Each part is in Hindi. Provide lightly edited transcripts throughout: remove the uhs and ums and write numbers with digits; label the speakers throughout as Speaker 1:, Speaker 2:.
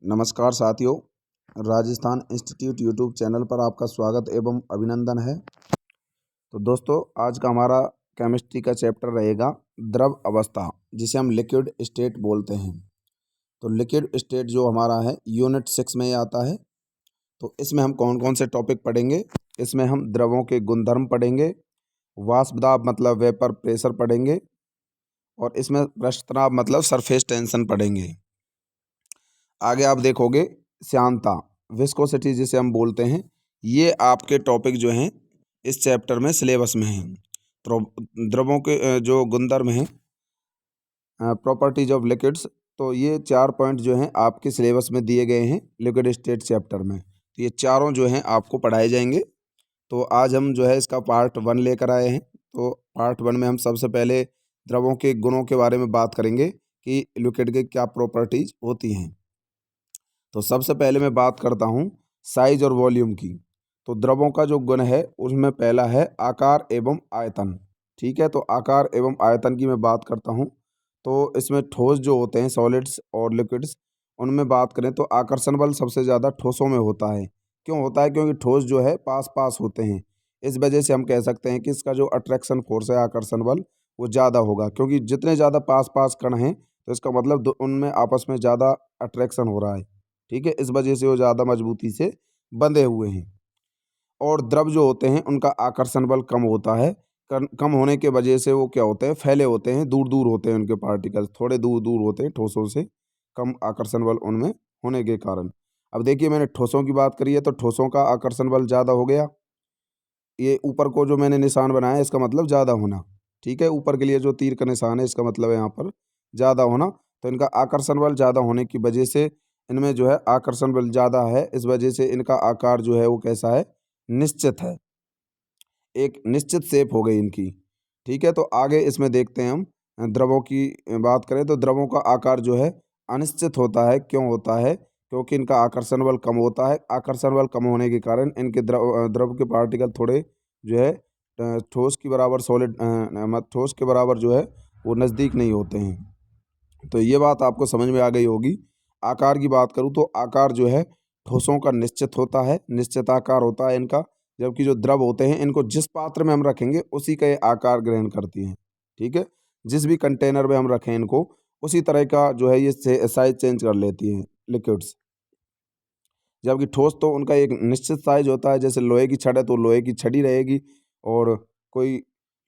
Speaker 1: नमस्कार साथियों, राजस्थान इंस्टीट्यूट यूट्यूब चैनल पर आपका स्वागत एवं अभिनंदन है। तो दोस्तों, आज का हमारा केमिस्ट्री का चैप्टर रहेगा द्रव अवस्था, जिसे हम लिक्विड स्टेट बोलते हैं। तो लिक्विड स्टेट जो हमारा है यूनिट 6 में आता है। तो इसमें हम कौन कौन से टॉपिक पढ़ेंगे? इसमें हम द्रवों के गुणधर्म पढ़ेंगे, वाष्प दाब मतलब वेपर प्रेशर पढ़ेंगे, और इसमें पृष्ठ तनाव मतलब सरफेस टेंशन पढ़ेंगे। आगे आप देखोगे श्यानता, विस्कोसिटी जिसे हम बोलते हैं, ये आपके टॉपिक जो हैं इस चैप्टर में सिलेबस में हैं। तो द्रवों के जो गुणधर्म हैं, प्रॉपर्टीज ऑफ लिक्विड्स, तो ये 4 पॉइंट जो हैं आपके सिलेबस में दिए गए हैं लिक्विड स्टेट चैप्टर में। तो ये चारों जो हैं आपको पढ़ाए जाएंगे। तो आज हम जो है इसका पार्ट 1 लेकर आए हैं। तो पार्ट 1 में हम सबसे पहले द्रवों के गुणों के बारे में बात करेंगे कि लिक्विड के क्या प्रॉपर्टीज होती हैं। तो सबसे पहले मैं बात करता हूँ साइज और वॉल्यूम की। तो द्रवों का जो गुण है उसमें पहला है आकार एवं आयतन। ठीक है, तो आकार एवं आयतन की मैं बात करता हूँ। तो इसमें ठोस जो होते हैं सॉलिड्स और लिक्विड्स, उनमें बात करें तो आकर्षण बल सबसे ज़्यादा ठोसों में होता है। क्यों होता है? क्योंकि ठोस जो है पास पास होते हैं। इस वजह से हम कह सकते हैं कि इसका जो अट्रैक्शन फोर्स है, आकर्षण बल, वो ज़्यादा होगा। क्योंकि जितने ज़्यादा पास पास कण हैं तो इसका मतलब उनमें आपस में ज़्यादा अट्रैक्शन हो रहा है। ठीक है, इस वजह से वो ज़्यादा मजबूती से बंधे हुए हैं। और द्रव जो होते हैं उनका आकर्षण बल कम होता है। कम होने के वजह से वो क्या होते हैं, फैले होते हैं, दूर दूर होते हैं, उनके पार्टिकल्स थोड़े दूर दूर होते हैं ठोसों से, कम आकर्षण बल उनमें होने के कारण। अब देखिए, मैंने ठोसों की बात करी है तो ठोसों का आकर्षण बल ज़्यादा हो गया। ये ऊपर को जो मैंने निशान बनाया है इसका मतलब ज़्यादा होना। ठीक है, ऊपर के लिए जो तीर का निशान है इसका मतलब है यहाँ पर ज़्यादा होना। तो इनका आकर्षण बल ज़्यादा होने की वजह से इनमें जो है आकर्षण बल ज़्यादा है। इस वजह से इनका आकार जो है वो कैसा है, निश्चित है, एक निश्चित शेप हो गई इनकी। ठीक है, तो आगे इसमें देखते हैं हम द्रवों की बात करें तो द्रवों का आकार जो है अनिश्चित होता है। क्यों होता है? क्योंकि इनका आकर्षण बल कम होता है। आकर्षण बल कम होने के कारण इनके द्रव के पार्टिकल थोड़े जो है ठोस की बराबर सॉलिड ठोस के बराबर जो है वो नज़दीक नहीं होते हैं। तो ये बात आपको समझ में आ गई होगी। आकार की बात करूँ तो आकार जो है ठोसों का निश्चित होता है, निश्चित आकार होता है इनका। जबकि जो द्रव होते हैं इनको जिस पात्र में हम रखेंगे उसी का ये आकार ग्रहण करती हैं। ठीक है, जिस भी कंटेनर में हम रखें इनको उसी तरह का जो है ये साइज चेंज कर लेती हैं लिक्विड्स। जबकि ठोस तो उनका एक निश्चित साइज होता है। जैसे लोहे की छड़ है तो लोहे की छड़ी रहेगी, और कोई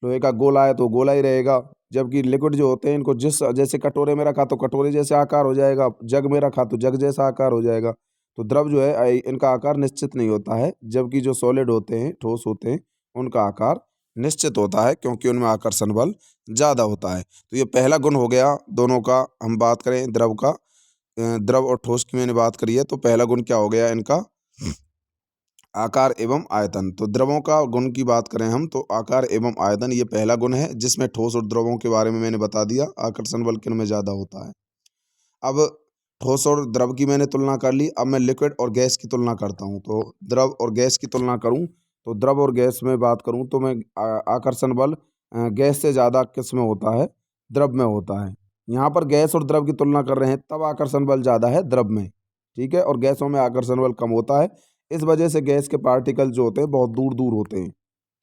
Speaker 1: लोहे का गोला है तो गोला ही रहेगा। जबकि लिक्विड जो होते हैं इनको जिस जैसे कटोरे में रखा तो कटोरे जैसे आकार हो जाएगा, जग में रखा तो जग जैसा आकार हो जाएगा। तो द्रव जो है इनका आकार निश्चित नहीं होता है। जबकि जो सॉलिड होते हैं, ठोस होते हैं, उनका आकार निश्चित होता है क्योंकि उनमें आकर्षण बल ज़्यादा होता है। तो ये पहला गुण हो गया दोनों का। हम बात करें द्रव का, द्रव और ठोस की मैंने बात करी है, तो पहला गुण क्या हो गया इनका, आकार एवं आयतन। तो द्रवों का गुण की बात करें हम तो आकार एवं आयतन ये पहला गुण है, जिसमें ठोस और द्रवों के बारे में मैंने बता दिया। आकर्षण बल किन में ज़्यादा होता है। अब ठोस और द्रव की मैंने तुलना कर ली, अब मैं लिक्विड और गैस की तुलना करता हूँ। तो द्रव और गैस की तुलना करूँ तो द्रव और गैस में बात करूँ तो मैं आकर्षण बल गैस से ज़्यादा किस में होता है, द्रव में होता है। यहाँ पर गैस और द्रव की तुलना कर रहे हैं तब आकर्षण बल ज़्यादा है द्रव में। ठीक है, और गैसों में आकर्षण बल कम होता है। इस वजह से गैस के पार्टिकल जो होते हैं बहुत दूर दूर होते हैं।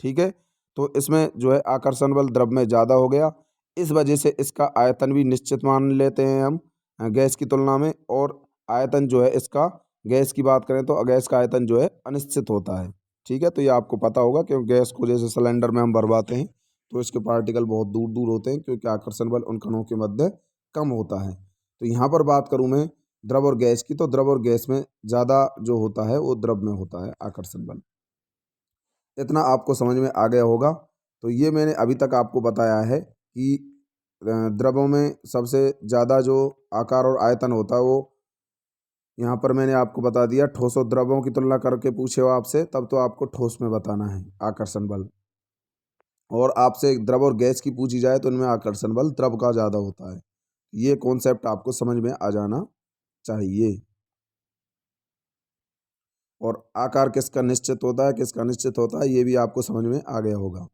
Speaker 1: ठीक है, तो इसमें जो है आकर्षण बल द्रव में ज़्यादा हो गया। इस वजह से इसका आयतन भी निश्चित मान लेते हैं हम गैस की तुलना में। और आयतन जो है इसका, गैस की बात करें तो गैस का आयतन जो है अनिश्चित होता है। ठीक है, तो ये आपको पता होगा क्योंकि गैस को जैसे सिलेंडर में हम भरवाते हैं तो इसके पार्टिकल बहुत दूर दूर होते हैं, क्योंकि आकर्षण बल उन कणों के मध्य कम होता है। तो यहाँ पर बात करूँ मैं द्रव और गैस की, तो द्रव और गैस में ज़्यादा जो होता है वो द्रव में होता है आकर्षण बल। इतना आपको समझ में आ गया होगा। तो ये मैंने अभी तक आपको बताया है कि द्रवों में सबसे ज़्यादा जो आकार और आयतन होता है वो यहाँ पर मैंने आपको बता दिया। ठोस और द्रवों की तुलना करके पूछे हो आपसे, तब तो आपको ठोस में बताना है आकर्षण बल। और आपसे द्रव और गैस की पूछी जाए तो इनमें आकर्षण बल द्रव का ज़्यादा होता है। ये कॉन्सेप्ट आपको समझ में आ जाना चाहिए। और आकार किसका निश्चित होता है, किसका निश्चित होता है, ये भी आपको समझ में आ गया होगा।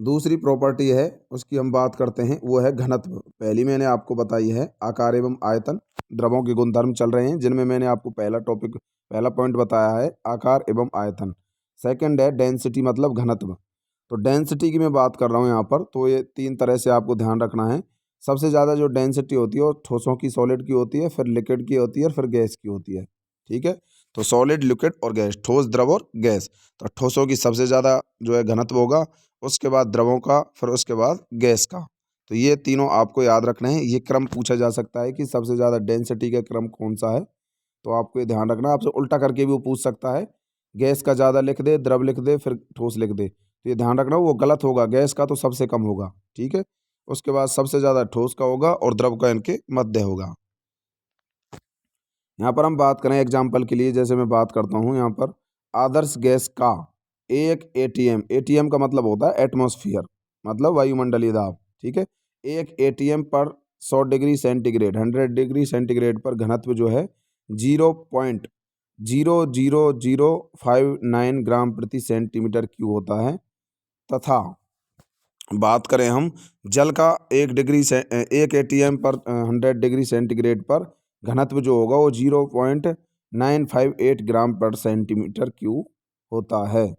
Speaker 1: दूसरी प्रॉपर्टी है उसकी हम बात करते हैं, वो है घनत्व। पहली मैंने आपको बताई है आकार एवं आयतन, द्रवों के गुणधर्म चल रहे हैं जिनमें मैंने आपको पहला पॉइंट बताया है आकार एवं आयतन। सेकंड है डेंसिटी मतलब घनत्व। तो डेंसिटी की मैं बात कर रहा हूँ यहाँ पर, तो ये तीन तरह से आपको ध्यान रखना है। सबसे ज़्यादा जो डेंसिटी होती है वो ठोसों की, सॉलिड की होती है, फिर लिक्विड की होती है, फिर गैस की होती है। ठीक है, तो सॉलिड, लिक्विड और गैस, ठोस, द्रव और गैस। तो ठोसों की सबसे ज़्यादा जो है घनत्व होगा, उसके बाद द्रवों का, फिर उसके बाद गैस का। तो ये तीनों आपको याद रखना है। ये क्रम पूछा जा सकता है कि सबसे ज़्यादा डेंसिटी का क्रम कौन सा है, तो आपको ये ध्यान रखना। आपसे उल्टा करके भी वो पूछ सकता है, गैस का ज़्यादा लिख दे, द्रव लिख दे, फिर ठोस लिख दे, तो ये ध्यान रखना वो गलत होगा। गैस का तो सबसे कम होगा, ठीक है, उसके बाद सबसे ज़्यादा ठोस का होगा और द्रव का इनके मध्य होगा। यहाँ पर हम बात करें एग्जाम्पल के लिए, जैसे मैं बात करता हूँ यहाँ पर, आदर्श गैस का एक एटीएम, एटीएम का मतलब होता है एटमॉस्फेयर, मतलब वायुमंडलीय दाब, ठीक है। एक एटीएम पर 100 डिग्री सेंटीग्रेड, 100 डिग्री सेंटीग्रेड पर घनत्व जो है 0.00059 ग्राम प्रति सेंटीमीटर क्यूब होता है। तथा बात करें हम जल का, एक एटीएम पर 100 डिग्री सेंटीग्रेड पर घनत्व जो होगा वो 0.958 ग्राम पर सेंटीमीटर क्यूब होता है।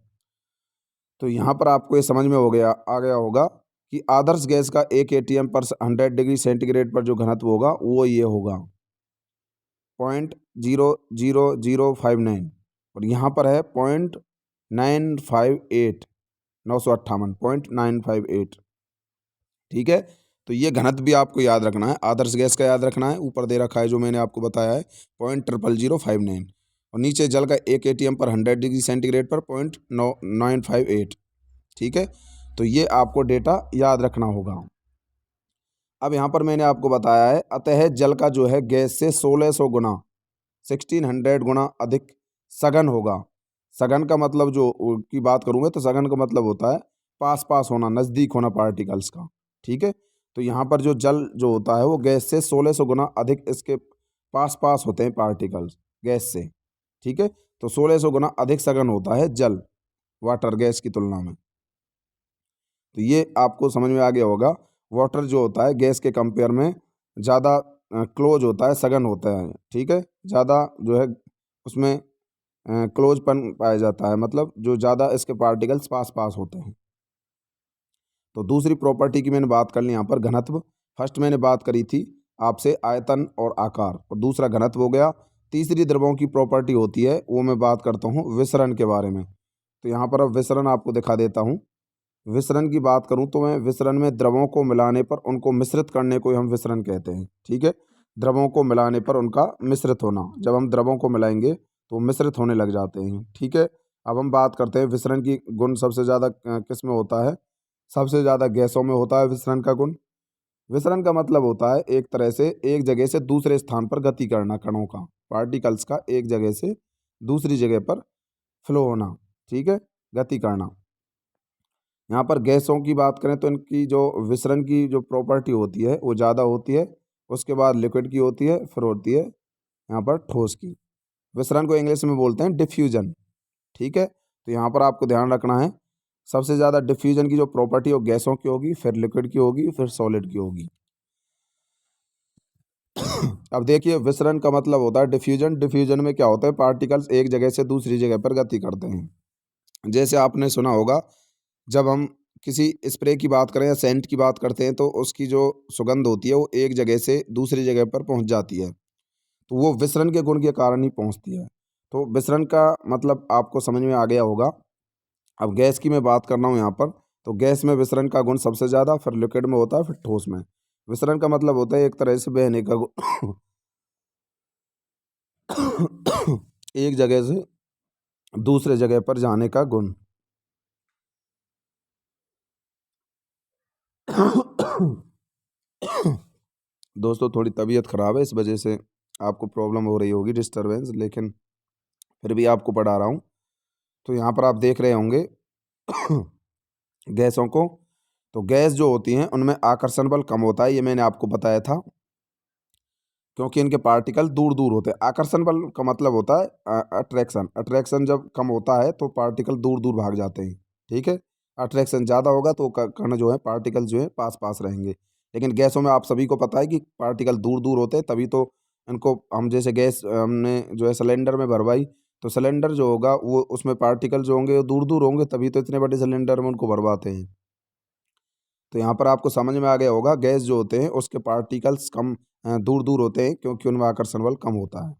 Speaker 1: तो यहाँ पर आपको ये समझ में आ गया होगा कि आदर्श गैस का एक एटीएम पर 100 डिग्री सेंटीग्रेड पर जो घनत्व होगा वो ये होगा 0.00059, और यहाँ पर है 0.958, 958, ठीक है। तो ये घनत्व भी आपको याद रखना है, आदर्श गैस का याद रखना है, ऊपर दे रखा है जो मैंने आपको बताया है 0.00059, और नीचे जल का एक एटीएम पर 100 डिग्री सेंटीग्रेड पर 0.958, ठीक है। तो ये आपको डेटा याद रखना होगा। अब यहाँ पर मैंने आपको बताया है, अतः जल का जो है गैस से 1600 गुना, 1600 गुना अधिक सघन होगा। सघन का मतलब जो की बात करूँगा, तो सघन का मतलब होता है पास पास होना, नज़दीक होना पार्टिकल्स का, ठीक है। तो यहाँ पर जो जल जो होता है वो गैस से 1600 गुना अधिक इसके पास पास होते हैं पार्टिकल्स गैस से, ठीक है। तो 1600 गुना अधिक सघन होता है जल, वाटर, गैस की तुलना में। तो ये आपको समझ में आ गया होगा। वाटर जो होता है गैस के कंपेयर में ज़्यादा क्लोज होता है, सघन होता है, ठीक है, ज़्यादा जो है उसमें क्लोजपन पाया जाता है, मतलब जो ज़्यादा इसके पार्टिकल्स पास पास होते हैं। तो दूसरी प्रॉपर्टी की मैंने बात कर ली यहाँ पर, घनत्व। फर्स्ट मैंने बात करी थी आपसे आयतन और आकार, और दूसरा घनत्व हो गया। तीसरी द्रवों की प्रॉपर्टी होती है, वो मैं बात करता हूँ विसरण के बारे में। तो यहाँ पर अब विसरण आपको दिखा देता हूँ। विसरण की बात करूं तो मैं विसरण में द्रवों को मिलाने पर उनको मिश्रित करने को ही हम विसरण कहते हैं, ठीक है। द्रवों को मिलाने पर उनका मिश्रित होना, जब हम द्रवों को मिलाएंगे तो मिश्रित होने लग जाते हैं, ठीक है। अब हम बात करते हैं विसरण की गुण सबसे ज़्यादा किस में होता है। सबसे ज़्यादा गैसों में होता है विसरण का गुण। विसरण का मतलब होता है एक तरह से एक जगह से दूसरे स्थान पर गति करना, कणों का, पार्टिकल्स का एक जगह से दूसरी जगह पर फ्लो होना, ठीक है, गति करना। यहाँ पर गैसों की बात करें तो इनकी जो विसरण की जो प्रॉपर्टी होती है वो ज़्यादा होती है, उसके बाद लिक्विड की होती है, फिर होती है यहाँ पर ठोस की। विसरण को इंग्लिश में बोलते हैं डिफ्यूजन, ठीक है। तो यहाँ पर आपको ध्यान रखना है, सबसे ज़्यादा डिफ्यूजन की जो प्रॉपर्टी वो गैसों की होगी, फिर लिक्विड की होगी, फिर सॉलिड की होगी। अब देखिए विसरण का मतलब होता है डिफ्यूजन। डिफ्यूजन में क्या होता है, पार्टिकल्स एक जगह से दूसरी जगह पर गति करते हैं। जैसे आपने सुना होगा, जब हम किसी स्प्रे की बात करें या सेंट की बात करते हैं तो उसकी जो सुगंध होती है वो एक जगह से दूसरी जगह पर पहुंच जाती है, तो वो विसरण के गुण के कारण ही पहुंचती है। तो विसरण का मतलब आपको समझ में आ गया होगा। अब गैस की मैं बात कर रहा हूँ यहाँ पर, तो गैस में विसरण का गुण सबसे ज़्यादा, फिर लिक्विड में होता है, फिर ठोस में। विसरण का मतलब होता है एक तरह से बहने का गुण एक जगह से दूसरे जगह पर जाने का गुण। दोस्तों थोड़ी तबीयत ख़राब है, इस वजह से आपको प्रॉब्लम हो रही होगी, डिस्टरबेंस, लेकिन फिर भी आपको पढ़ा रहा हूँ। तो यहाँ पर आप देख रहे होंगे गैसों को। तो गैस जो होती हैं उनमें आकर्षण बल कम होता है, ये मैंने आपको बताया था, क्योंकि इनके पार्टिकल दूर दूर होते हैं। आकर्षण बल का मतलब होता है अट्रैक्शन। अट्रैक्शन जब कम होता है तो पार्टिकल दूर दूर भाग जाते हैं, ठीक है। अट्रैक्शन ज़्यादा होगा तो कण जो है पार्टिकल जो है पास पास रहेंगे। लेकिन गैसों में आप सभी को पता है कि पार्टिकल दूर दूर होते हैं, तभी तो इनको हम जैसे गैस हमने जो है सिलेंडर में भरवाई, तो सिलेंडर जो होगा वो उसमें पार्टिकल जो होंगे वो दूर दूर होंगे, तभी तो इतने बड़े सिलेंडर में उनको भरवाते हैं। तो यहाँ पर आपको समझ में आ गया होगा, गैस जो होते हैं उसके पार्टिकल्स कम दूर दूर होते हैं, क्योंकि उनमें आकर्षण बल कम होता है।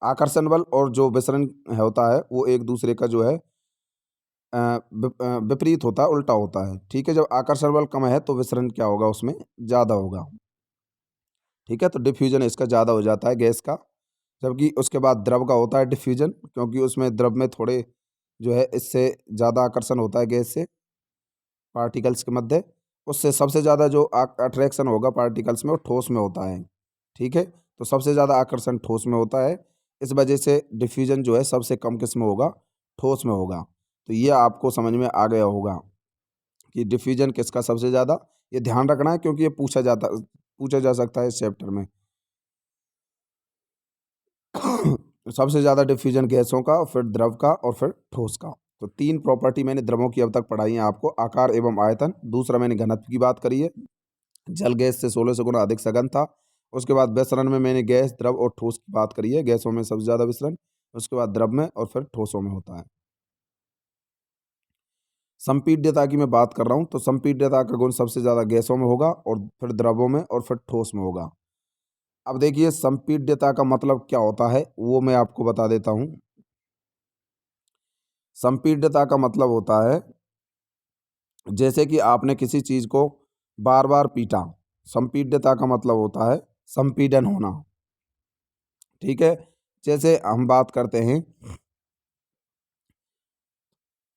Speaker 1: आकर्षण बल और जो विसरण होता है वो एक दूसरे का जो है विपरीत होता है, उल्टा होता है। ठीक है, जब आकर्षण बल कम है तो विसरण क्या होगा, उसमें ज़्यादा होगा। ठीक है, तो डिफ्यूजन इसका ज़्यादा हो जाता है गैस का। जबकि उसके बाद द्रव का होता है डिफ्यूजन, क्योंकि उसमें द्रव में थोड़े जो है इससे ज़्यादा आकर्षण होता है गैस से पार्टिकल्स के मध्य। उससे सबसे ज़्यादा जो अट्रैक्शन होगा पार्टिकल्स में वो ठोस में होता है। ठीक है, तो सबसे ज़्यादा आकर्षण ठोस में होता है, इस वजह से डिफ्यूजन जो है सबसे कम किस में होगा, ठोस में होगा। तो ये आपको समझ में आ गया होगा कि डिफ्यूजन किसका सबसे ज़्यादा, ये ध्यान रखना है क्योंकि ये पूछा जा सकता है इस चैप्टर में। सबसे ज़्यादा डिफ्यूजन गैसों का, फिर द्रव का और फिर ठोस का। तो तीन प्रॉपर्टी मैंने द्रवों की अब तक पढ़ाई है आपको, आकार एवं आयतन। दूसरा मैंने घनत्व की बात करी है, जल गैस से 16 से गुना अधिक सघन था। उसके बाद विसरण में मैंने गैस, द्रव और ठोस की बात करी है, गैसों में सबसे ज़्यादा विसरण, उसके बाद द्रव में और फिर ठोसों में होता है। संपीड्यता की मैं बात कर रहा हूँ, तो संपीड्यता का गुण सबसे ज़्यादा गैसों में होगा और फिर द्रवों में और फिर ठोस में होगा। अब देखिए संपीड्यता का मतलब क्या होता है वो मैं आपको बता देता हूँ। संपीड्यता का मतलब होता है जैसे कि आपने किसी चीज को बार बार पीटा, संपीड्यता का मतलब होता है संपीडन होना। ठीक है, जैसे हम बात करते हैं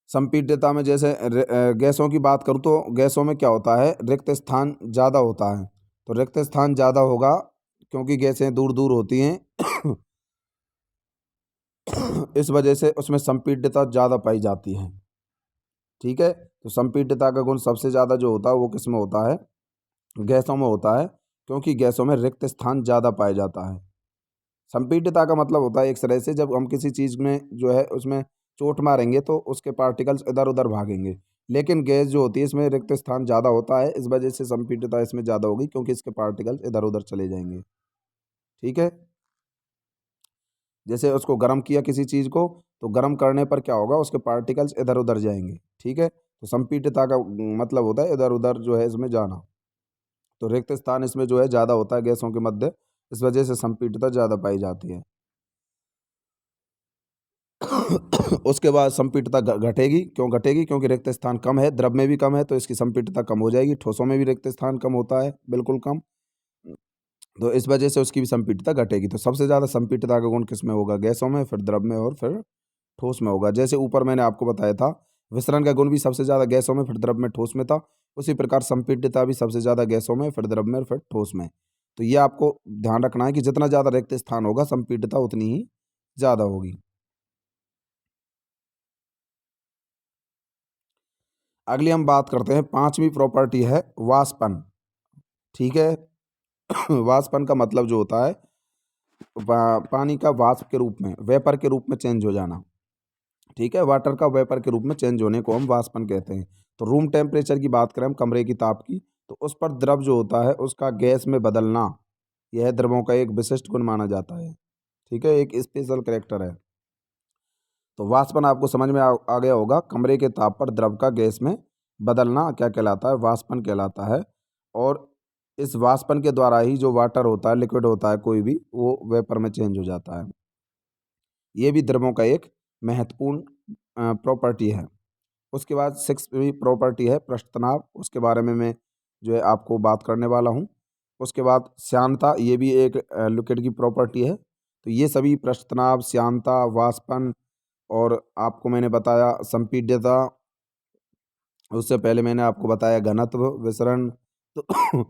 Speaker 1: संपीड्यता में, जैसे गैसों की बात करूँ तो गैसों में क्या होता है, रिक्त स्थान ज़्यादा होता है। तो रिक्त स्थान ज़्यादा होगा क्योंकि गैसें दूर दूर होती हैं। इस वजह से उसमें संपीड्यता ज़्यादा पाई जाती है। ठीक है, तो संपीड्यता का गुण सबसे ज़्यादा जो होता है वो किस में होता है, गैसों में होता है, क्योंकि गैसों में रिक्त स्थान ज़्यादा पाया जाता है। संपीड्यता का मतलब होता है एक तरह से जब हम किसी चीज़ में जो है उसमें चोट मारेंगे तो उसके पार्टिकल्स इधर उधर भागेंगे। लेकिन गैस जो होती है इसमें रिक्त स्थान ज़्यादा होता है, इस वजह से संपीड्यता इसमें ज़्यादा होगी, क्योंकि इसके पार्टिकल्स इधर उधर चले जाएंगे। ठीक है, जैसे उसको गर्म किया किसी चीज़ को, तो गर्म करने पर क्या होगा, उसके पार्टिकल्स इधर उधर जाएंगे। ठीक है, तो संपीड्यता का मतलब होता है इधर उधर जो है इसमें जाना। तो रिक्त स्थान इसमें जो है ज़्यादा होता है गैसों के मध्य, इस वजह से संपीड्यता ज़्यादा पाई जाती है। उसके बाद संपीड्यता घटेगी, क्यों घटेगी, क्योंकि रिक्त स्थान कम है, द्रव में भी कम है तो इसकी संपीड्यता कम हो जाएगी। ठोसों में भी रिक्त स्थान कम होता है, बिल्कुल कम, तो इस वजह से उसकी भी संपीड्यता घटेगी। तो सबसे ज़्यादा संपीड्यता का गुण किस में होगा, गैसों में, फिर द्रव में और फिर ठोस में होगा। जैसे ऊपर मैंने आपको बताया था विसरण का गुण भी सबसे ज़्यादा गैसों में फिर द्रव में ठोस में था, उसी प्रकार संपीड्यता भी सबसे ज़्यादा गैसों में फिर द्रव में और फिर ठोस में। तो ये आपको ध्यान रखना है कि जितना ज़्यादा रिक्त स्थान होगा संपीड्यता उतनी ही ज़्यादा होगी। अगली हम बात करते हैं, पांचवी प्रॉपर्टी है वाष्पन। ठीक है, वाष्पन का मतलब जो होता है पानी का वाष्प के रूप में, वेपर के रूप में चेंज हो जाना। ठीक है, वाटर का वेपर के रूप में चेंज होने को हम वाष्पन कहते हैं। तो रूम टेम्परेचर की बात करें हम, कमरे की ताप की, तो उस पर द्रव जो होता है उसका गैस में बदलना, यह द्रवों का एक विशिष्ट गुण माना जाता है। ठीक है, एक स्पेशल कैरेक्टर है। तो वाष्पन आपको समझ में आ गया होगा, कमरे के ताप पर द्रव का गैस में बदलना क्या कहलाता है, वाष्पन कहलाता है। और इस वाष्पन के द्वारा ही जो वाटर होता है, लिक्विड होता है कोई भी, वो वेपर में चेंज हो जाता है। ये भी द्रवों का एक महत्वपूर्ण प्रॉपर्टी है। उसके बाद सिक्सवीं प्रॉपर्टी है पृष्ठ तनाव, उसके बारे में मैं जो है आपको बात करने वाला हूँ। उसके बाद श्यानता, ये भी एक लिक्विड की प्रॉपर्टी है। तो ये सभी पृष्ठ तनाव, श्यानता, वाष्पन और आपको मैंने बताया संपीड्यता, उससे पहले मैंने आपको बताया घनत्व, विसरण, तो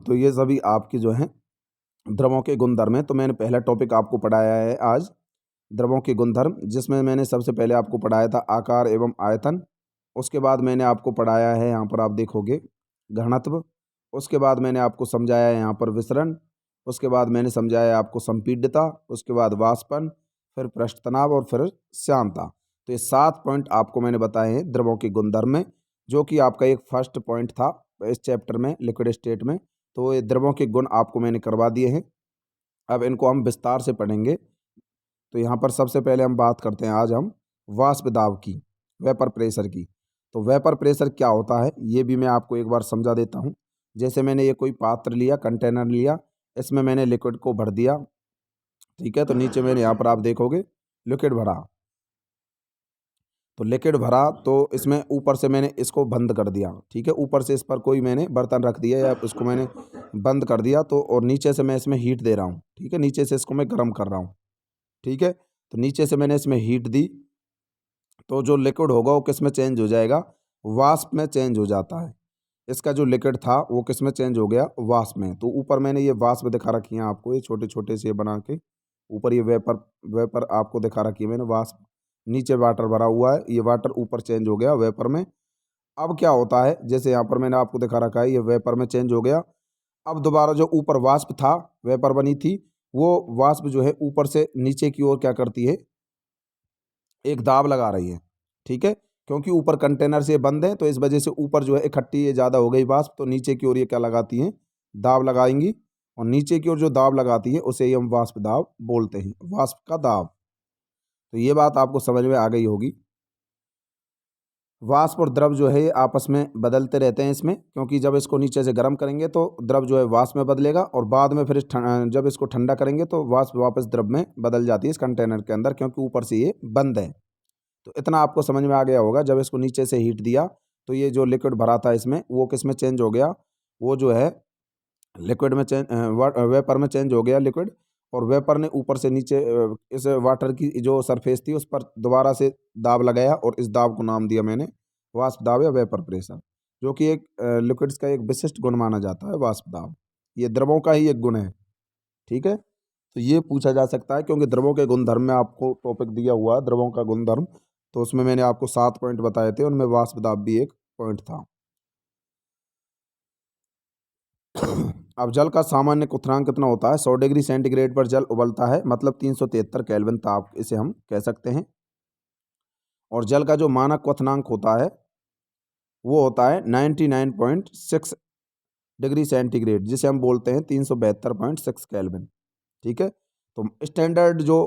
Speaker 1: तो ये सभी आपके जो हैं द्रवों के गुणधर्म हैं। तो मैंने पहला टॉपिक आपको पढ़ाया है आज, द्रवों के गुणधर्म, जिसमें मैंने सबसे पहले आपको पढ़ाया था आकार एवं आयतन। उसके बाद मैंने आपको पढ़ाया है, यहाँ पर आप देखोगे, घनत्व। उसके बाद मैंने आपको समझाया है यहाँ पर विसरण। उसके बाद मैंने समझाया आपको संपीड्यता। उसके बाद वाष्पन, फिर पृष्ठ तनाव और फिर श्यानता। तो ये 7 पॉइंट आपको मैंने बताए हैं द्रवों के गुणधर्म में, जो कि आपका एक फर्स्ट पॉइंट था इस चैप्टर में लिक्विड स्टेट में। तो ये द्रवों के गुण आपको मैंने करवा दिए हैं, अब इनको हम विस्तार से पढ़ेंगे। तो यहाँ पर सबसे पहले हम बात करते हैं आज हम वाष्प दाब की, वेपर प्रेशर की। तो वेपर प्रेशर क्या होता है ये भी मैं आपको एक बार समझा देता हूँ। जैसे मैंने ये कोई पात्र लिया, कंटेनर लिया, इसमें मैंने लिक्विड को भर दिया, ठीक है। तो नीचे मैंने यहाँ पर आप देखोगे लिक्विड भरा, तो लिक्विड भरा तो इसमें ऊपर से मैंने इसको बंद कर दिया, ठीक है। ऊपर से इस पर कोई मैंने बर्तन रख दिया या उसको मैंने बंद कर दिया, तो और नीचे से मैं इसमें हीट दे रहा हूँ, ठीक है। नीचे से इसको मैं गर्म कर रहा हूँ, ठीक है। तो नीचे से मैंने इसमें हीट दी, तो जो लिक्विड होगा वो किस में चेंज हो जाएगा, वाष्प में चेंज हो जाता है। इसका जो लिक्विड था वो किस में चेंज हो गया, वाष्प में। तो ऊपर मैंने ये वाष्प दिखा रखी है आपको, ये छोटे छोटे से बना के ऊपर ये वेपर वेपर आपको दिखा रखी है मैंने वाष्प। नीचे वाटर भरा हुआ है, ये वाटर ऊपर चेंज हो गया वेपर में। अब क्या होता है, जैसे यहाँ पर मैंने आपको दिखा रखा है, ये वेपर में चेंज हो गया। अब दोबारा जो ऊपर वाष्प था, वेपर बनी थी, वो वाष्प जो है ऊपर से नीचे की ओर क्या करती है, एक दाब लगा रही है, ठीक है। क्योंकि ऊपर कंटेनर से बंद है, तो इस वजह से ऊपर जो है इकट्ठी ये ज़्यादा हो गई वाष्प, तो नीचे की ओर ये क्या लगाती हैं, दाब लगाएंगी। और नीचे की ओर जो दाब लगाती है उसे ही हम वाष्प दाब बोलते हैं, वाष्प का दाब। तो ये बात आपको समझ में आ गई होगी। वाष्प और द्रव जो है आपस में बदलते रहते हैं इसमें, क्योंकि जब इसको नीचे से गर्म करेंगे तो द्रव जो है वाष्प में बदलेगा, और बाद में फिर जब इसको ठंडा करेंगे तो वाष्प वापस द्रव में बदल जाती है इस कंटेनर के अंदर, क्योंकि ऊपर से ये बंद है। तो इतना आपको समझ में आ गया होगा। जब इसको नीचे से हीट दिया तो ये जो लिक्विड भरा था इसमें वो किस में चेंज हो गया, वो जो है लिक्विड में चेंज वेपर में चेंज हो गया लिक्विड। और वेपर ने ऊपर से नीचे इस वाटर की जो सरफेस थी उस पर दोबारा से दाब लगाया, और इस दाब को नाम दिया मैंने वाष्प दाब या वेपर प्रेशर, जो कि एक लिक्विड्स का एक विशिष्ट गुण माना जाता है वाष्प दाब। ये द्रवों का ही एक गुण है, ठीक है। तो ये पूछा जा सकता है, क्योंकि द्रवों के गुणधर्म में आपको टॉपिक दिया हुआ है द्रवों का गुणधर्म, तो उसमें मैंने आपको 7 पॉइंट बताए थे, उनमें वाष्प दाब भी एक पॉइंट था। अब जल का सामान्य क्वथनांक कितना होता है, 100 डिग्री सेंटीग्रेड पर जल उबलता है, मतलब 373 केल्विन ताप इसे हम कह सकते हैं। और जल का जो मानक क्वथनांक होता है वो होता है 99.6 डिग्री सेंटीग्रेड, जिसे हम बोलते हैं 372.6 केल्विन, ठीक है। तो स्टैंडर्ड जो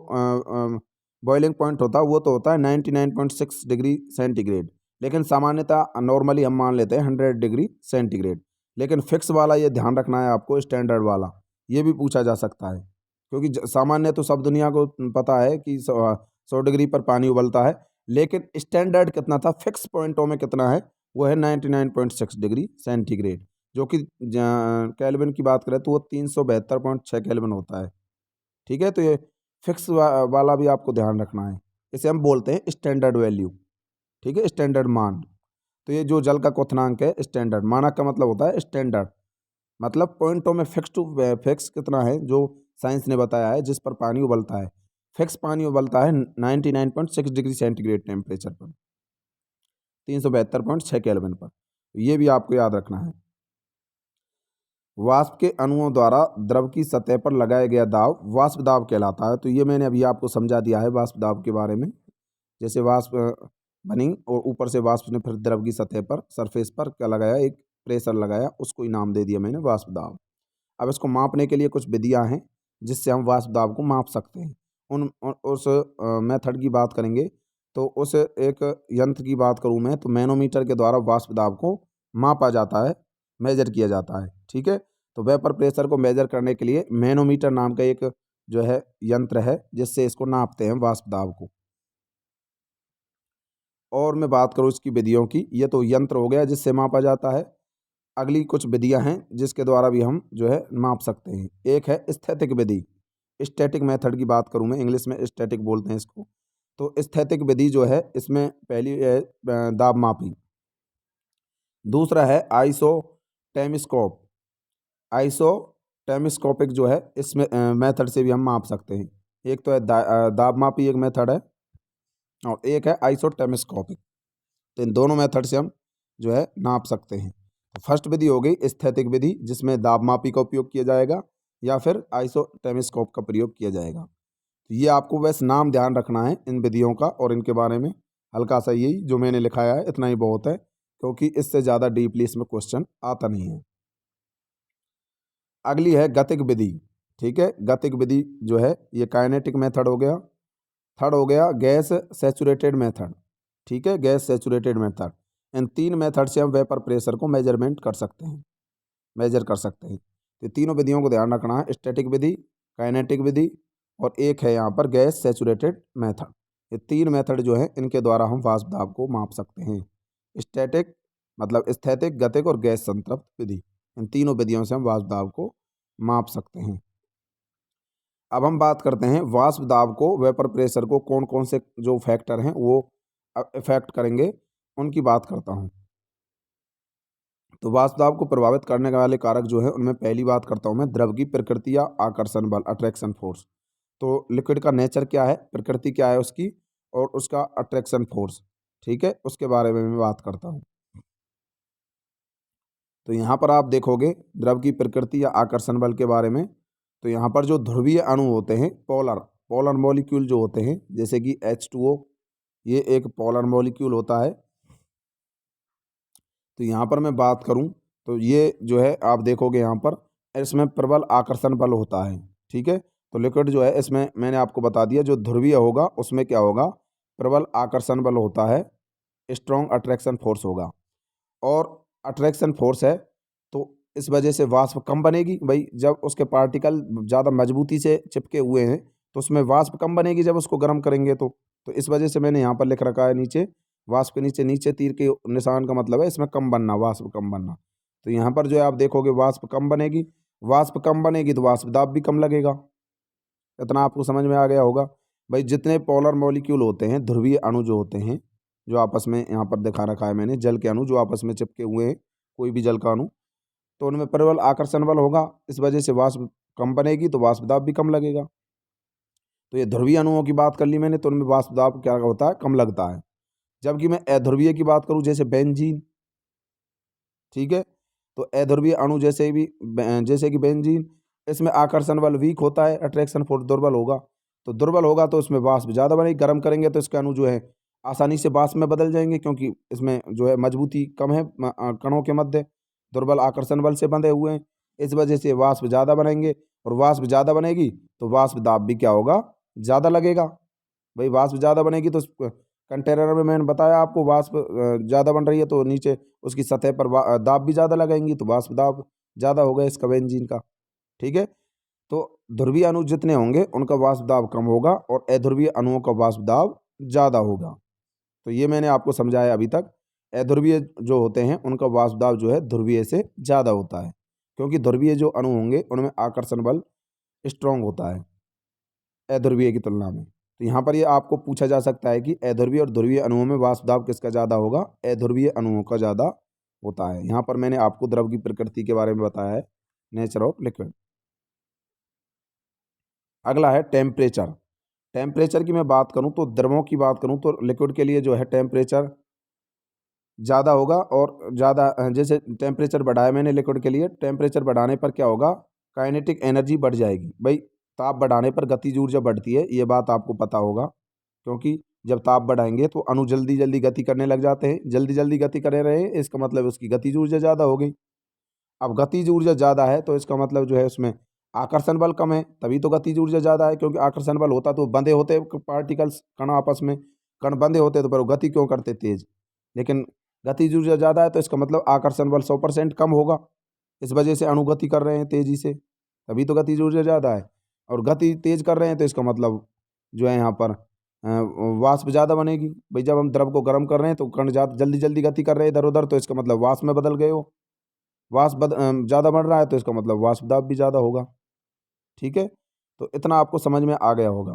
Speaker 1: बॉइलिंग पॉइंट होता है वो तो होता है 99.6 डिग्री सेंटीग्रेड, लेकिन सामान्यतः नॉर्मली हम मान लेते हैं 100 डिग्री सेंटीग्रेड। लेकिन फिक्स वाला ये ध्यान रखना है आपको, स्टैंडर्ड वाला ये भी पूछा जा सकता है, क्योंकि सामान्य तो सब दुनिया को पता है कि 100 डिग्री पर पानी उबलता है, लेकिन स्टैंडर्ड कितना था, फिक्स पॉइंटों में कितना है, वो है 99.6 डिग्री सेंटीग्रेड, जो कि केल्विन की बात करें तो वो 372.6 केल्विन होता है, ठीक है। तो ये फिक्स वाला भी आपको ध्यान रखना है, इसे हम बोलते हैं स्टैंडर्ड वैल्यू, ठीक है, स्टैंडर्ड मान। तो ये जो जल का क्वथनांक है स्टैंडर्ड, मानक का मतलब होता है स्टैंडर्ड, मतलब पॉइंटों में फिक्स टू फिक्स कितना है जो साइंस ने बताया है जिस पर पानी उबलता है। फिक्स पानी उबलता है 99.6 डिग्री सेंटीग्रेड टेम्परेचर पर, 372.6 केल्विन पर, ये भी आपको याद रखना है। वाष्प के अणुओं द्वारा द्रव की सतह पर लगाया गया दाब वाष्प दाब कहलाता है। तो ये मैंने अभी आपको समझा दिया है वाष्प दाब के बारे में। जैसे वाष्प बनी और ऊपर से वाष्प ने फिर द्रव की सतह पर सरफेस पर क्या लगाया, एक प्रेशर लगाया, उसको इनाम दे दिया मैंने वाष्प दाब। अब इसको मापने के लिए कुछ विधियां हैं जिससे हम वाष्प दाब को माप सकते हैं। उस मेथड की बात करेंगे, तो उस एक यंत्र की बात करूं मैं, तो मैनोमीटर के द्वारा वाष्प दाब को मापा जाता है, मेजर किया जाता है, ठीक है। तो वेपर प्रेशर को मेजर करने के लिए मैनोमीटर नाम का एक जो है यंत्र है, जिससे इसको नापते हैं वाष्प दाब को। और मैं बात करूँ इसकी विधियों की, ये तो यंत्र हो गया जिससे मापा जाता है। अगली कुछ विधियां हैं जिसके द्वारा भी हम जो है माप सकते हैं। एक है स्थैतिक विधि, स्टैटिक मेथड की बात करूं मैं, इंग्लिश में स्टैटिक बोलते हैं इसको। तो स्थैतिक विधि जो है इसमें पहली है दाब मापी, दूसरा है आइसोटेमिस्कोप, आइसोटेमिस्कोपिक जो है इसमें मेथड से भी हम माप सकते हैं। एक तो है दाब मापी एक मेथड है, और एक है आइसोटेमिस्कोपिक। तो इन दोनों मेथड से हम जो है नाप सकते हैं। तो फर्स्ट विधि हो गई स्थैतिक विधि, जिसमें दाब मापी का उपयोग किया जाएगा, या फिर आइसोटेमिस्कोप का प्रयोग किया जाएगा। तो ये आपको बस नाम ध्यान रखना है इन विधियों का और इनके बारे में। हल्का सा यही जो मैंने लिखाया है इतना ही बहुत है, क्योंकि इससे ज़्यादा डीपली इसमें क्वेश्चन आता नहीं है। अगली है गतिक विधि। ठीक है, गतिक विधि जो है ये काइनेटिक मेथड हो गया। थर्ड हो गया गैस सैचुरेटेड मेथड। ठीक है, गैस सैचुरेटेड मेथड। इन तीन मेथड से हम वेपर प्रेशर को मेजरमेंट कर सकते हैं, मेजर कर सकते हैं। तो तीनों विधियों को ध्यान रखना है, स्टैटिक विधि, काइनेटिक विधि और एक है यहाँ पर गैस सैचुरेटेड मेथड। ये तीन मेथड जो है इनके द्वारा हम वाष्प दाब को माप सकते हैं। स्टैटिक मतलब स्थैतिक, गतिक और गैस संतृप्त विधि, इन तीनों विधियों से हम वाष्प दाब को माप सकते हैं। अब हम बात करते हैं वाष्प दाब को, वेपर प्रेशर को कौन कौन से जो फैक्टर हैं वो इफेक्ट करेंगे, उनकी बात करता हूँ। तो वाष्प दाब को प्रभावित करने वाले कारक जो है उनमें पहली बात करता हूँ मैं द्रव की प्रकृति या आकर्षण बल, अट्रैक्शन फोर्स। तो लिक्विड का नेचर क्या है, प्रकृति क्या है उसकी, और उसका अट्रैक्शन फोर्स। ठीक है, उसके बारे में मैं बात करता हूँ। तो यहाँ पर आप देखोगे द्रव की प्रकृति या आकर्षण बल के बारे में। तो यहाँ पर जो ध्रुवीय अणु होते हैं, पोलर पोलर मॉलिक्यूल जो होते हैं, जैसे कि H2O, ये एक पोलर मॉलिक्यूल होता है। तो यहाँ पर मैं बात करूँ तो ये जो है आप देखोगे यहाँ पर इसमें प्रबल आकर्षण बल होता है। ठीक है, तो लिक्विड जो है इसमें मैंने आपको बता दिया, जो ध्रुवीय होगा उसमें क्या होगा, प्रबल आकर्षण बल होता है, स्ट्रॉन्ग अट्रैक्शन फोर्स होगा। और अट्रैक्शन फोर्स है तो इस वजह से वाष्प कम बनेगी। भाई जब उसके पार्टिकल ज़्यादा मजबूती से चिपके हुए हैं तो उसमें वाष्प कम बनेगी जब उसको गर्म करेंगे तो इस वजह से मैंने यहाँ पर लिख रखा है नीचे, वाष्प के नीचे नीचे तीर के निशान का मतलब है इसमें कम बनना, वाष्प कम बनना। तो यहाँ पर जो है आप देखोगे वाष्प कम बनेगी, वाष्प कम बनेगी तो वाष्प दाब भी कम लगेगा। इतना आपको समझ में आ गया होगा। भाई जितने पोलर मॉलिक्यूल होते हैं, ध्रुवीय अणु जो होते हैं, जो आपस में यहाँ पर दिखा रखा है मैंने, जल के अणु जो आपस में चिपके हुए हैं, कोई भी जल का अणु, तो उनमें प्रबल आकर्षण बल होगा, इस वजह से वाष्प कम बनेगी तो वाष्प दाब भी कम लगेगा। तो ये ध्रुवीय अणुओं की बात कर ली मैंने, तो उनमें वाष्प दाब क्या होता है, कम लगता है। जबकि मैं अध्रुवीय की बात करूँ जैसे बेंजीन, ठीक है, तो अध्रुवीय अणु जैसे कि बेंजीन, इसमें आकर्षण बल वीक होता है, अट्रैक्शन फोर्स दुर्बल होगा। तो दुर्बल होगा तो इसमें वाष्प ज़्यादा बनेगी, गर्म करेंगे तो इसके अणु जो है आसानी से वाष्प में बदल जाएंगे, क्योंकि इसमें जो है मजबूती कम है कणों के मध्य, दुर्बल आकर्षण बल से बंधे हुए हैं। इस वजह से वाष्प ज़्यादा बनेंगे, और वाष्प ज़्यादा बनेगी तो वाष्प दाब भी क्या होगा, ज़्यादा लगेगा। भाई वाष्प ज़्यादा बनेगी तो कंटेनर में मैंने बताया आपको वाष्प ज़्यादा बन रही है तो नीचे उसकी सतह पर दाब भी ज़्यादा लगाएंगी तो वाष्प दाब ज़्यादा होगा इसका बेंजीन का। ठीक है, तो ध्रुवीय अणु जितने होंगे उनका वाष्प दाब कम होगा और अध्रुवीय अणुओं का वाष्प दाब ज़्यादा होगा। तो ये मैंने आपको समझाया अभी तक। अध्रुवीय जो होते हैं उनका वाष्प दाब जो है ध्रुवीय से ज़्यादा होता है, क्योंकि ध्रुवीय जो अणु होंगे उनमें आकर्षण बल स्ट्रॉन्ग होता है अध्रुवीय की तुलना में। तो यहाँ पर ये आपको पूछा जा सकता है कि अध्रुवीय और ध्रुवीय अणुओं में वाष्प दाब किसका ज़्यादा होगा, अध्रुवीय अणुओं का ज़्यादा होता है। यहाँ पर मैंने आपको द्रव की प्रकृति के बारे में बताया है, नेचर ऑफ लिक्विड। अगला है टेम्परेचर। टेम्परेचर की मैं बात करूँ तो द्रवों की बात करूँ तो लिक्विड के लिए जो है टेम्परेचर ज़्यादा होगा, और ज़्यादा जैसे टेम्परेचर बढ़ाया मैंने लिक्विड के लिए, टेम्परेचर बढ़ाने पर क्या होगा, काइनेटिक एनर्जी बढ़ जाएगी। भाई ताप बढ़ाने पर गतिज ऊर्जा बढ़ती है, ये बात आपको पता होगा, क्योंकि जब ताप बढ़ाएंगे तो अणु जल्दी जल्दी गति करने लग जाते हैं, जल्दी जल्दी गति करे रहे, इसका मतलब उसकी गतिज ऊर्जा ज़्यादा हो गई। अब गतिज ऊर्जा ज़्यादा है तो इसका मतलब जो है उसमें आकर्षण बल कम है, तभी तो गतिज ऊर्जा ज़्यादा है, क्योंकि आकर्षण बल होता तो बंधे होते पार्टिकल्स, कण आपस में, कण बंधे होते तो पर वो गति क्यों करते तेज। लेकिन गतिज ऊर्जा ज़्यादा है तो इसका मतलब आकर्षण बल 100% कम होगा, इस वजह से अणु गति कर रहे हैं तेजी से, तभी तो गतिज ऊर्जा ज़्यादा है। और गति तेज कर रहे हैं तो इसका मतलब जो है यहाँ पर वाष्प ज़्यादा बनेगी। भाई जब हम द्रव को गर्म कर रहे हैं तो कण जल्दी जल्दी गति कर रहे हैं इधर उधर, तो इसका मतलब वाष्प में बदल गए हो, वाष्प ज़्यादा बढ़ रहा है तो इसका मतलब वाष्प दाब भी ज़्यादा होगा। ठीक है, तो इतना आपको समझ में आ गया होगा।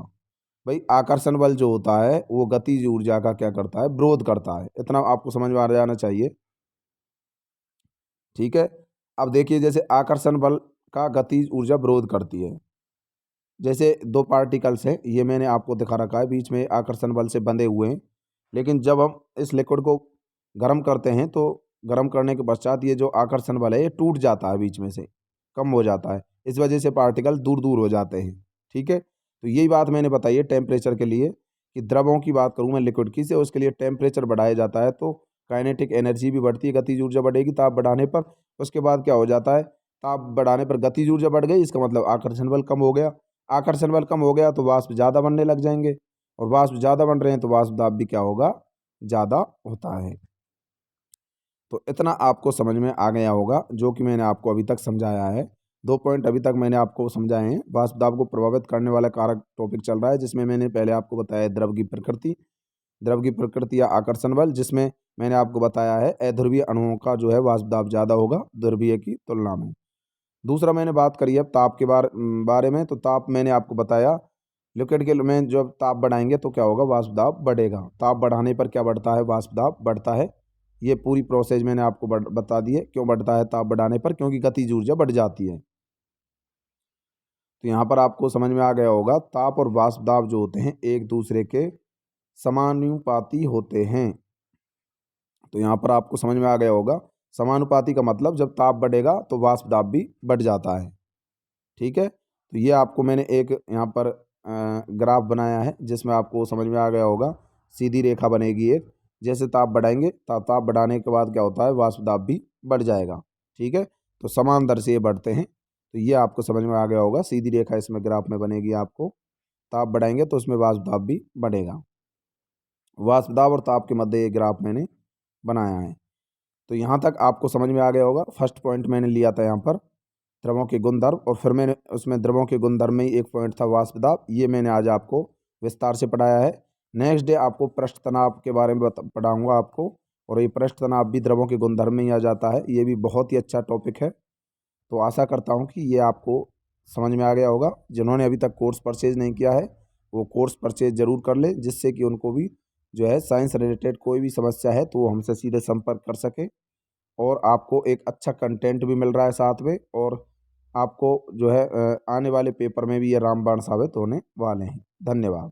Speaker 1: भाई आकर्षण बल जो होता है वो गतिज ऊर्जा का क्या करता है, विरोध करता है, इतना आपको समझ में आ जाना चाहिए। ठीक है, अब देखिए जैसे आकर्षण बल का गतिज ऊर्जा विरोध करती है, जैसे दो पार्टिकल्स हैं, ये मैंने आपको दिखा रखा है, बीच में आकर्षण बल से बंधे हुए हैं, लेकिन जब हम इस लिक्विड को गर्म करते हैं तो गर्म करने के पश्चात ये जो आकर्षण बल है ये टूट जाता है, बीच में से कम हो जाता है, इस वजह से पार्टिकल दूर दूर हो जाते हैं। ठीक है, तो यही बात मैंने बताई है टेम्परेचर के लिए कि द्रवों की बात करूँ मैं लिक्विड की से, उसके लिए टेम्परेचर बढ़ाया जाता है तो काइनेटिक एनर्जी भी बढ़ती है, गतिज ऊर्जा बढ़ेगी ताप बढ़ाने पर। उसके बाद क्या हो जाता है, ताप बढ़ाने पर गतिज ऊर्जा बढ़ गई, इसका मतलब आकर्षण बल कम हो गया। आकर्षण बल कम हो गया तो वाष्प ज़्यादा बनने लग जाएंगे, और वाष्प ज़्यादा बन रहे हैं तो वाष्प दाब भी क्या होगा, ज़्यादा होता है। तो इतना आपको समझ में आ गया होगा जो कि मैंने आपको अभी तक समझाया है। 2 पॉइंट अभी तक मैंने आपको समझाए हैं। वाष्प दाब को प्रभावित करने वाला कारक टॉपिक चल रहा है, जिसमें मैंने पहले आपको बताया द्रव की प्रकृति या आकर्षण बल, जिसमें मैंने आपको बताया है अध्रुवीय अणुओं का जो है वाष्प दाब ज़्यादा होगा ध्रुवीय की तुलना में। दूसरा मैंने बात करी अब ताप के बारे में। तो ताप मैंने आपको बताया लिक्विड के में जब ताप बढ़ाएंगे तो क्या होगा, वाष्प दाब बढ़ेगा। ताप बढ़ाने पर क्या बढ़ता है, वाष्प दाब बढ़ता है। ये पूरी प्रोसेस मैंने आपको बता दी है क्यों बढ़ता है ताप बढ़ाने पर, क्योंकि गतिज ऊर्जा बढ़ जाती है। तो यहाँ पर आपको समझ में आ गया होगा ताप और वाष्प दाब जो होते हैं एक दूसरे के समानुपाती होते हैं। तो यहाँ पर आपको समझ में आ गया होगा समानुपाती का मतलब जब ताप बढ़ेगा तो वाष्प दाब भी बढ़ जाता है। ठीक है, तो ये आपको मैंने एक यहाँ पर ग्राफ बनाया है जिसमें आपको समझ में आ गया होगा। सीधी रेखा बनेगी एक, जैसे ताप बढ़ाएंगे ताप बढ़ाने के बाद क्या होता है, वाष्प दाब भी बढ़ जाएगा। ठीक है, तो समान दर से ये बढ़ते हैं। तो ये आपको समझ में आ गया होगा, सीधी रेखा इसमें ग्राफ में बनेगी आपको। ताप बढ़ाएंगे तो उसमें वाष्प दाब भी बढ़ेगा। वाष्प दाब और ताप के मध्य ये ग्राफ मैंने बनाया है। तो यहाँ तक आपको समझ में आ गया होगा। फर्स्ट पॉइंट मैंने लिया था यहाँ पर द्रवों के गुणधर्म, और फिर मैंने उसमें द्रवों के गुणधर्म में ही एक पॉइंट था वाष्प दाब। ये मैंने आज आपको विस्तार से पढ़ाया है। नेक्स्ट डे आपको पृष्ठ तनाव के बारे में पढ़ाऊँगा आपको, और ये पृष्ठ तनाव भी द्रवों के गुणधर्म में ही आ जाता है। ये भी बहुत ही अच्छा टॉपिक है। तो आशा करता हूँ कि ये आपको समझ में आ गया होगा। जिन्होंने अभी तक कोर्स परचेज नहीं किया है वो कोर्स परचेज ज़रूर कर ले, जिससे कि उनको भी जो है साइंस रिलेटेड कोई भी समस्या है तो वो हमसे सीधे संपर्क कर सके, और आपको एक अच्छा कंटेंट भी मिल रहा है साथ में, और आपको जो है आने वाले पेपर में भी ये रामबाण साबित होने वाले हैं। धन्यवाद।